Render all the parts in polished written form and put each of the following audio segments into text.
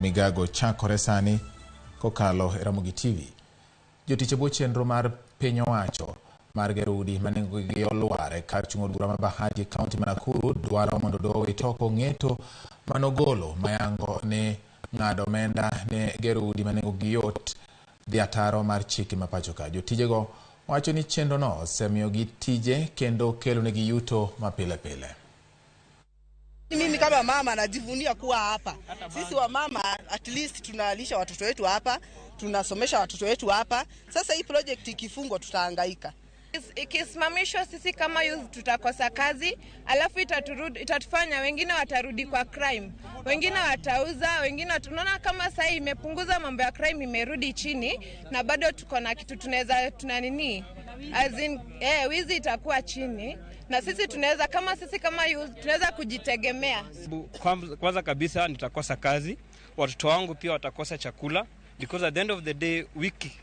Migago chakore sani kokalo e Ramogi TV. Jotich e chenro mar piny owacho mar gero udi manengogi olwar e kar chung' od bura ma Bahati e kaunti ma Nakuru dwaro mondo doho itoko ng'eto manogolo mayango ne ng'ado omenda ne gero udi manengogi yot dhi ataro mar chike ma pacho ka. Jotijego wacho ni chenrono osemiyogi tije kendo kelonegi yuto mapile pile. Mimi kama mama najivunia kuwa hapa. Sisi wa mama at least tunalisha watoto wetu hapa, tunasomesha watoto wetu hapa. Sasa hii project ikifungwa tutahangaika. Ikisimamishwa sisi kama youth tutakosa kazi, alafu itatufanya wengine watarudi kwa crime. Wengine watauza, wengine tunaona kama sasa imepunguza mambo ya crime, imerudi chini na bado tuko na kitu tunaweza wizi itakuwa chini. Na sisi tunaweza kama youth tunaweza kujitegemea. Kwanza kabisa nitakosa kazi, watoto wangu pia watakosa chakula, because at the end of the day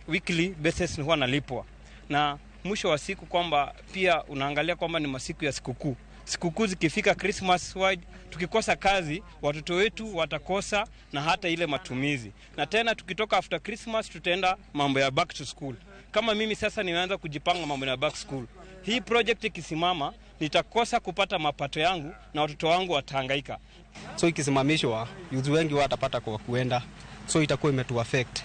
weekly basis huwa nalipwa. Na mwisho wa siku kwamba pia unaangalia kwamba ni masiku ya sikukuu. Sikukuu zikifika Christmas wide, tukikosa kazi, watoto wetu watakosa na hata ile matumizi. Na tena tukitoka after Christmas tutaenda mambo ya back to school. Kama mimi sasa nimeanza kujipanga mambo ya back school. Hii project ikisimama, nitakosa kupata mapato yangu na watoto wangu watahangaika. So ikisimamishwa, youth wengi watapata kwa kuenda. So itakuwa imetu affect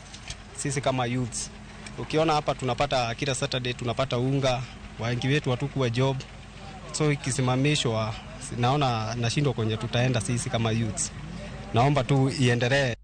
sisi kama youths. Ukiona hapa tunapata kila Saturday tunapata unga, wengi wetu hatukuwa job. So ikisimamishwa, naona nashindwa kwenye tutaenda sisi kama youths. Naomba tu iendelee.